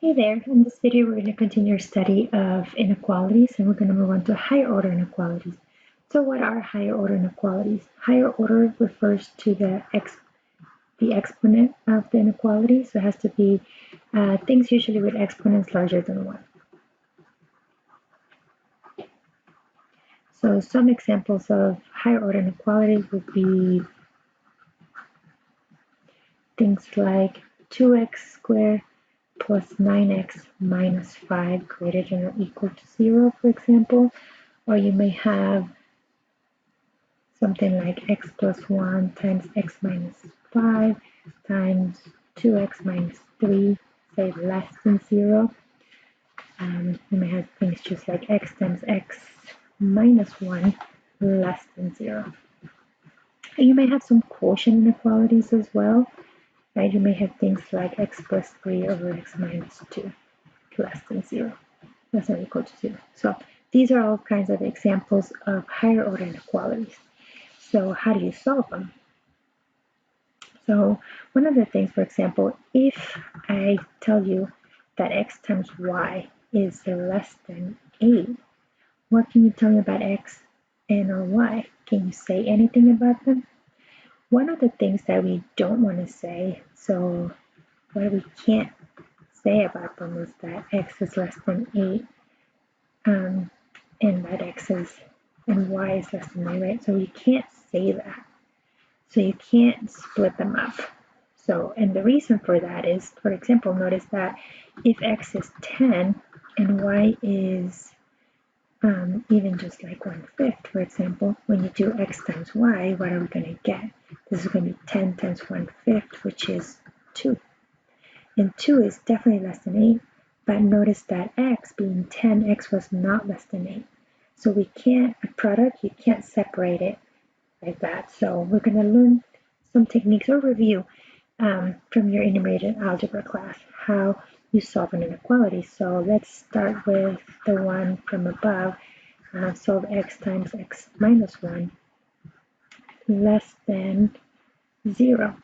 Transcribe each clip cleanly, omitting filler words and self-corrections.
Hey there, in this video we're going to continue our study of inequalities and we're going to move on to higher order inequalities. So what are higher order inequalities? Higher order refers to the exponent of the inequality, so it has to be things usually with exponents larger than 1. So some examples of higher order inequalities would be things like 2x squared plus 9x minus 5 greater than or equal to 0, for example. Or you may have something like x plus 1 times x minus 5 times 2x minus 3, say less than 0. You may have things just like x times x minus 1 less than 0. And you may have some quotient inequalities as well, right? You may have things like x plus 3 over x minus 2 less than 0. That's not equal to 0. So these are all kinds of examples of higher order inequalities. So how do you solve them? So one of the things, for example, if I tell you that x times y is less than 8, what can you tell me about x and or y? Can you say anything about them? One of the things that we don't want to say, so what we can't say about them is that x is less than 8 and that x is and y is less than 8, right? So you can't say that. So you can't split them up. So, and the reason for that is, for example, notice that if x is 10 and y is even just like 1/5, for example, when you do x times y, what are we going to get? This is going to be 10 times 1/5, which is 2. And 2 is definitely less than 8, but notice that x being 10, x was not less than 8. So we can't, a product, you can't separate it like that. So we're going to learn some techniques or review from your intermediate algebra class, how you solve an inequality. So let's start with the one from above. Solve x times x minus 1 less than 0.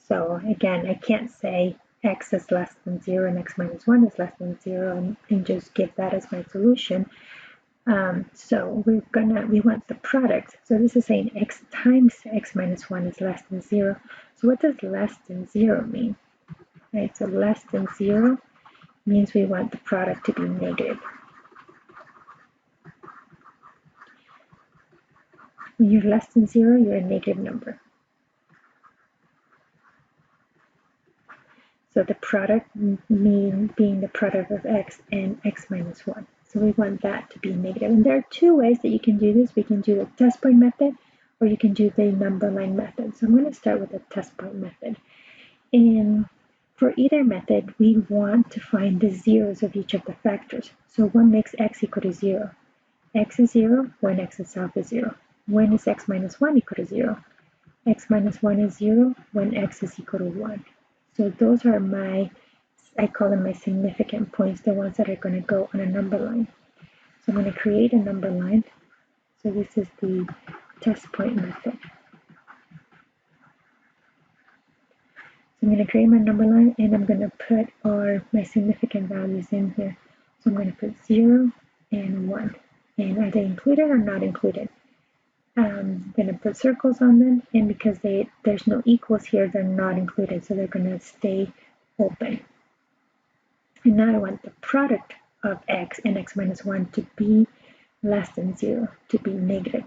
So again, I can't say x is less than 0 and x minus 1 is less than 0 and just give that as my solution. So we want the product. So this is saying x times x minus 1 is less than 0. So what does less than 0 mean? Right, so less than 0 means we want the product to be negative. When you're less than 0, you're a negative number. So the product being the product of x and x minus 1. So we want that to be negative. And there are two ways that you can do this. We can do the test point method, or you can do the number line method. So I'm going to start with the test point method. And for either method, we want to find the zeros of each of the factors. So what makes x equal to 0? X is 0 when x itself is 0. When is x minus 1 equal to 0? X minus 1 is 0 when x is equal to 1. So those are I call them my significant points, the ones that are going to go on a number line. So I'm going to create a number line. So this is the test point method. So I'm going to create my number line and I'm going to put my significant values in here. So I'm going to put 0 and 1. And are they included or not included? I'm going to put circles on them, and because there's no equals here, they're not included, so they're going to stay open. And now I want the product of x and x minus 1 to be less than 0, to be negative.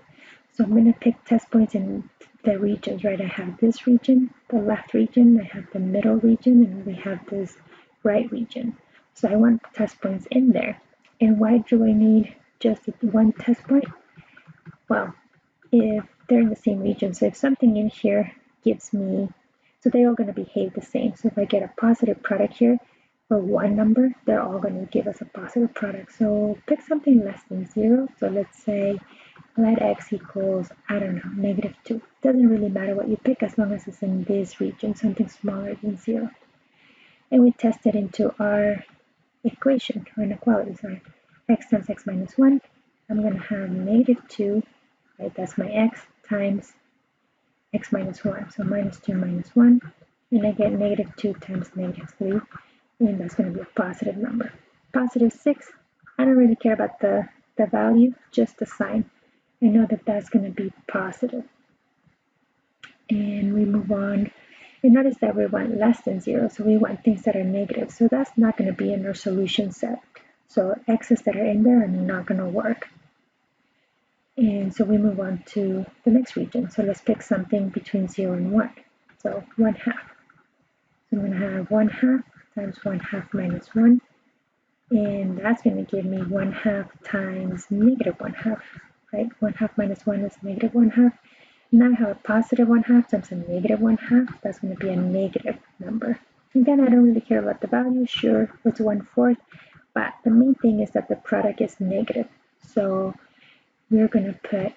So I'm going to pick test points in the regions, right? I have this region, the left region, I have the middle region, and we have this right region. So I want test points in there. And why do I need just one test point? Well, if they're in the same region, so if something in here gives me, so they're all going to behave the same. So if I get a positive product here for one number, they're all going to give us a positive product. So pick something less than 0. So let's say let x equals, I don't know, negative 2. Doesn't really matter what you pick as long as it's in this region, something smaller than 0. And we test it into our equation or inequality. So x times x minus 1, I'm going to have negative 2. Right, that's my x times x minus 1. So minus 2 minus 1 and I get -2 times -3, and that's going to be a positive number. +6, I don't really care about the value, just the sign. I know that that's going to be positive. And we move on. And notice that we want less than 0, so we want things that are negative. So that's not going to be in our solution set. So x's that are in there are not going to work. And so we move on to the next region. So let's pick something between 0 and 1. So 1/2. So I'm going to have 1/2 times 1/2 minus 1. And that's going to give me 1/2 times -1/2, right? 1/2 minus 1 is -1/2. Now I have a positive 1/2 times a -1/2. That's going to be a negative number. Again, I don't really care about the value. Sure, it's 1/4. But the main thing is that the product is negative. So we're going to put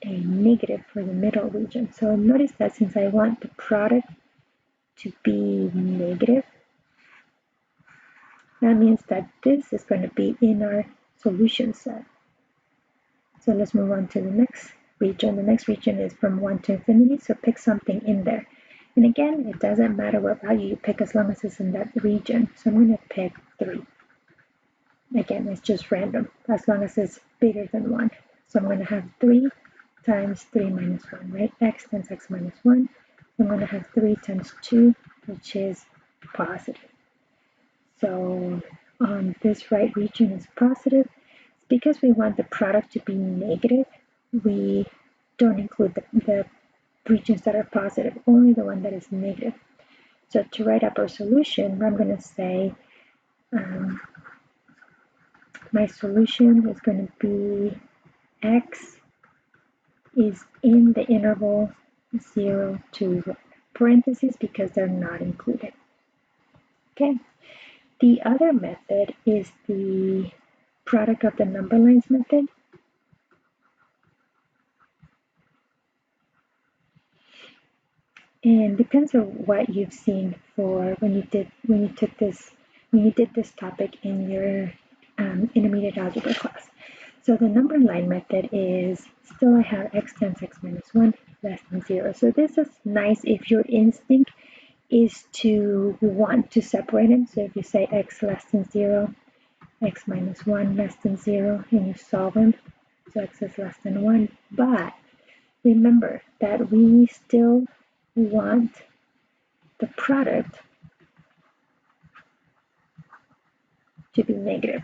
a negative for the middle region. So notice that since I want the product to be negative, that means that this is going to be in our solution set. So let's move on to the next region. The next region is from 1 to infinity, so pick something in there. And again, it doesn't matter what value you pick as long as it's in that region. So I'm going to pick 3. Again, it's just random, as long as it's bigger than 1. So I'm going to have 3 times 3 minus 1, right? X times x minus 1. I'm going to have 3 times 2, which is positive. So this right region is positive. Because we want the product to be negative, we don't include the regions that are positive, only the one that is negative. So to write up our solution, I'm going to say my solution is going to be x is in the interval 0 to 1. Parentheses because they're not included. Okay. The other method is the product of the number lines method. And depends on what you've seen for when you did this topic in your intermediate algebra class. So the number line method is still I have x times x minus 1 less than 0. So this is nice if your instinct is to want to separate them. So if you say x less than 0, x minus 1 less than 0, and you solve them, so x is less than 1. But remember that we still want the product to be negative.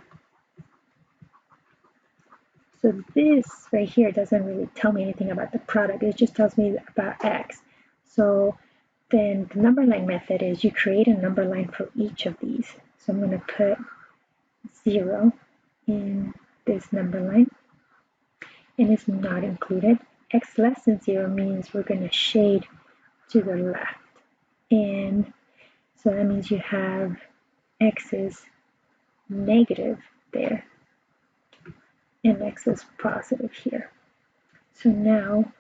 So this right here doesn't really tell me anything about the product. It just tells me about x. So then the number line method is you create a number line for each of these. So I'm going to put 0 in this number line, and it's not included. X less than 0 means we're going to shade to the left. And so that means you have x is negative there, and x is positive here. So now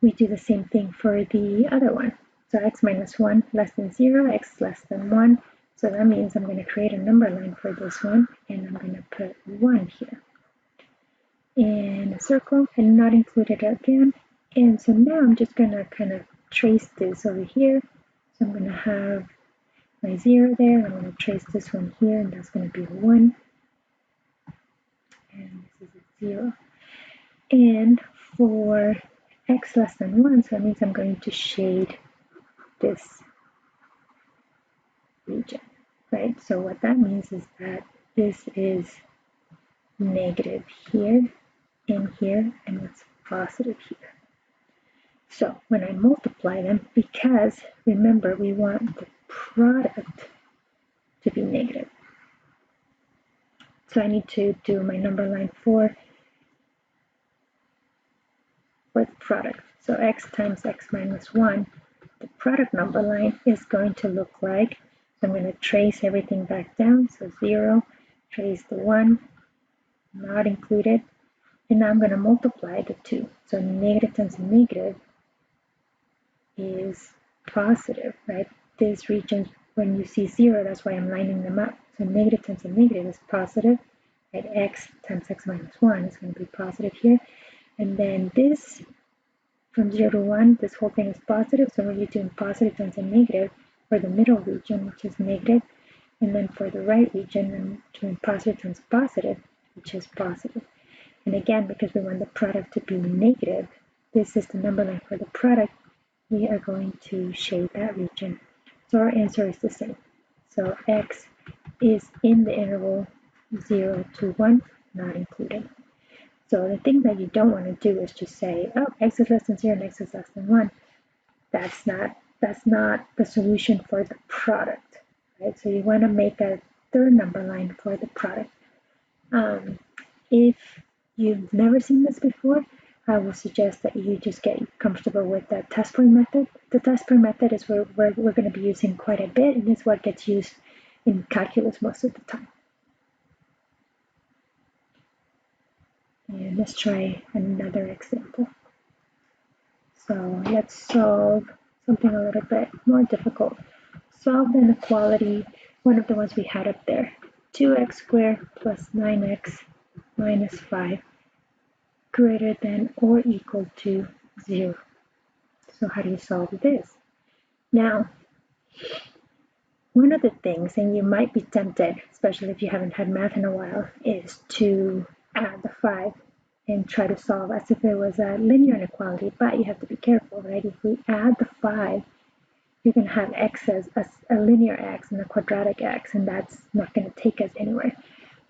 we do the same thing for the other one. So x minus 1 less than 0, x less than 1. So that means I'm going to create a number line for this one, and I'm going to put 1 here. And a circle, and not include it again. And so now I'm just going to kind of trace this over here. So I'm going to have my 0 there. I'm going to trace this one here, and that's going to be a 1. And this is a 0. And for x less than 1, so that means I'm going to shade this region, right? So what that means is that this is negative here and here, and it's positive here. So when I multiply them, because remember we want the product to be negative, so I need to do my number line for the product. So x times x minus 1, the product number line is going to look like, so I'm going to trace everything back down, so 0, trace the 1, not included, and now I'm going to multiply the 2. So negative times negative is positive, right? This region, when you see 0, that's why I'm lining them up. So negative times negative is positive, right? X times x minus 1 is going to be positive here. And then this From 0 to 1, this whole thing is positive, so we're doing positive times a negative for the middle region, which is negative, and then for the right region, I'm doing positive times positive, which is positive. And again, because we want the product to be negative, this is the number line for the product, we are going to shade that region. So our answer is the same. So x is in the interval 0 to 1, not included. So the thing that you don't want to do is just say, oh, x is less than 0 and x is less than 1. That's not the solution for the product, right? So you want to make a third number line for the product. If you've never seen this before, I would suggest that you just get comfortable with the test point method. The test point method is where we're going to be using quite a bit, and it's what gets used in calculus most of the time. And let's try another example. So let's solve something a little bit more difficult. Solve the inequality, one of the ones we had up there. 2x squared plus 9x minus 5 greater than or equal to 0. So how do you solve this? Now, one of the things, and you might be tempted, especially if you haven't had math in a while, is to add the 5 and try to solve as if it was a linear inequality, but you have to be careful, right? If we add the 5, you're going to have x as a linear x and a quadratic x, and that's not going to take us anywhere.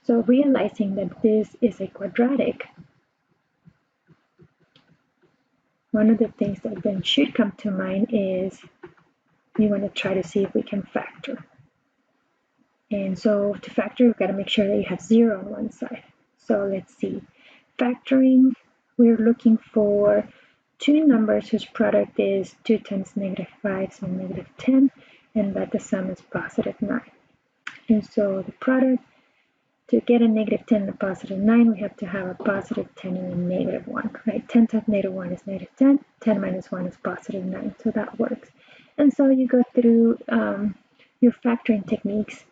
So realizing that this is a quadratic, one of the things that then should come to mind is we want to try to see if we can factor. And so to factor, we've got to make sure that you have 0 on one side. So let's see. Factoring, we're looking for two numbers whose product is 2 times -5, so -10, and that the sum is +9. And so the product, to get a -10 and a +9, we have to have a +10 and a -1, right? 10 times -1 is -10, 10 minus 1 is +9, so that works. And so you go through your factoring techniques,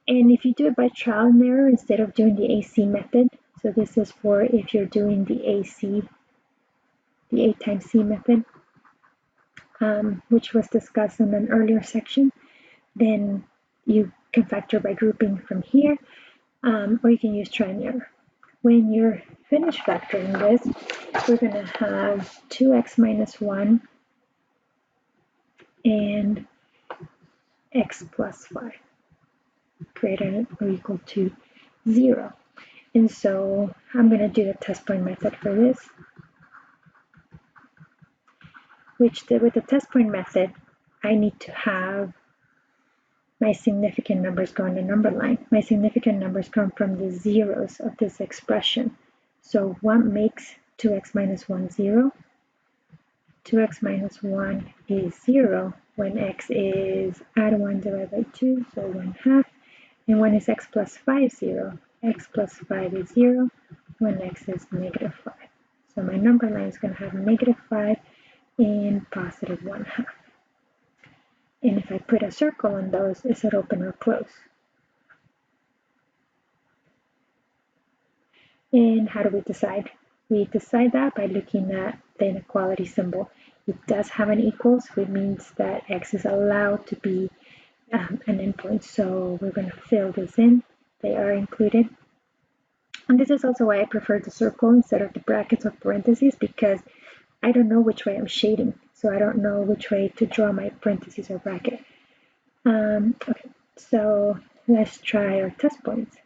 and if you do it by trial and error instead of doing the AC method, so this is for if you're doing the AC, the A times C method, which was discussed in an earlier section, then you can factor by grouping from here, or you can use try and error. When you're finished factoring this, we're going to have 2x minus 1 and x plus 5 greater than or equal to 0. And so I'm going to do the test point method for this, which with the test point method, I need to have my significant numbers go on the number line. My significant numbers come from the zeros of this expression. So what makes 2x minus 1 0? 2x minus 1 is 0 when x is add 1 divided by 2, so 1/2. And when is x plus 5 0? X plus 5 is 0 when x is -5. So my number line is going to have -5 and +1/2. And if I put a circle on those, is it open or close? And how do we decide? We decide that by looking at the inequality symbol. It does have an equals, which means that x is allowed to be an endpoint. So we're going to fill this in. They are included. And this is also why I prefer the circle instead of the brackets or parentheses, because I don't know which way I'm shading. So I don't know which way to draw my parentheses or bracket. Okay, so let's try our test points.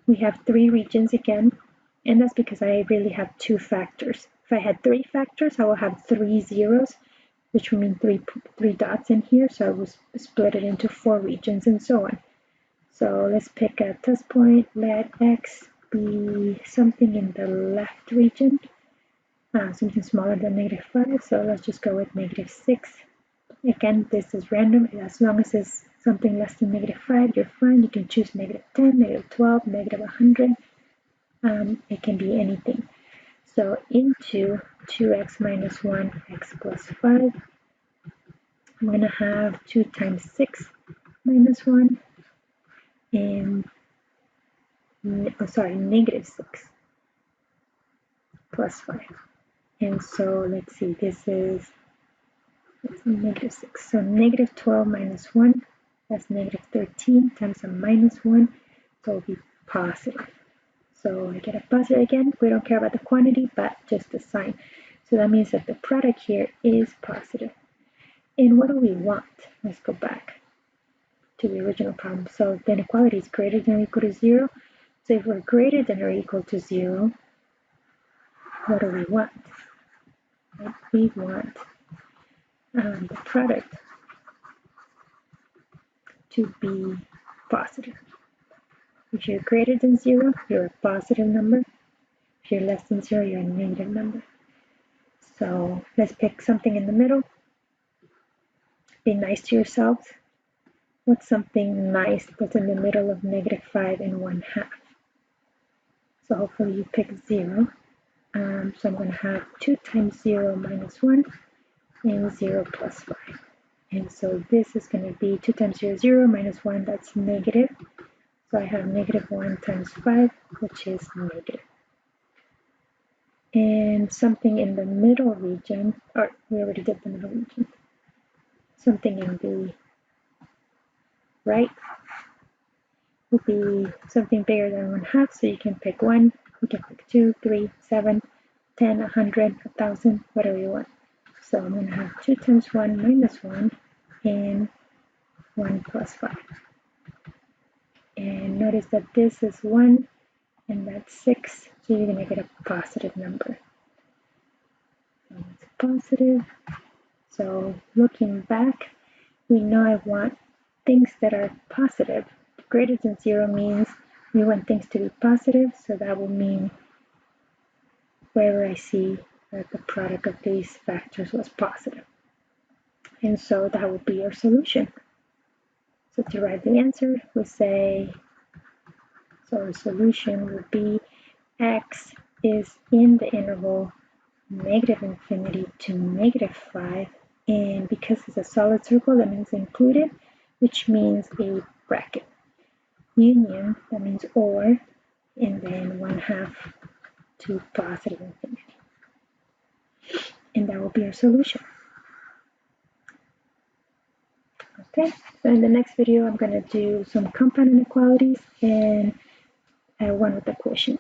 We have 3 regions again, and that's because I really have 2 factors. If I had 3 factors, I will have 3 zeros, which would mean three dots in here, so I will split it into 4 regions and so on. So let's pick a test point. Let x be something in the left region, something smaller than -5, so let's just go with -6. Again, this is random. As long as it's something less than -5, you're fine. You can choose -10, -12, -100. It can be anything. So into 2x minus 1, x plus 5. I'm going to have 2 times 6 minus 1 and, -6 plus 5. And so let's see, this is -6. So -12 minus 1, that's -13 times a -1, so it'll be positive. So I get a positive again. We don't care about the quantity, but just the sign. So that means that the product here is positive. And what do we want? Let's go back to the original problem. So the inequality is greater than or equal to 0. So if we're greater than or equal to 0, what do we want? We want the product to be positive. If you're greater than 0, you're a positive number. If you're less than 0, you're a negative number. So let's pick something in the middle. Be nice to yourselves. What's something nice that's in the middle of -5 and 1/2? So hopefully you pick 0. So I'm going to have 2 times 0 minus 1 and 0 plus 5. And so this is going to be 2 times 0, 0 minus 1, that's negative. So I have -1 times 5, which is negative. And something in the middle region, or we already did the middle region, something in the right would be something bigger than 1/2, so you can pick 1, you can pick 2, 3, 7, 10, 100, 1,000, whatever you want. So I'm going to have 2 times 1 minus 1 and 1 plus 5. And notice that this is 1 and that's 6, so you're going to get a positive number. So it's positive. So looking back, we know I want things that are positive. Greater than 0 means we want things to be positive, so that will mean wherever I see that the product of these factors was positive. And so that would be our solution. So to write the answer, we say, so our solution would be x is in the interval -infinity to -5, and because it's a solid circle, that means included, which means a bracket. Union, that means or, and then 1/2 to positive infinity. And that will be our solution. Okay, so in the next video, I'm going to do some compound inequalities and one with the quotient.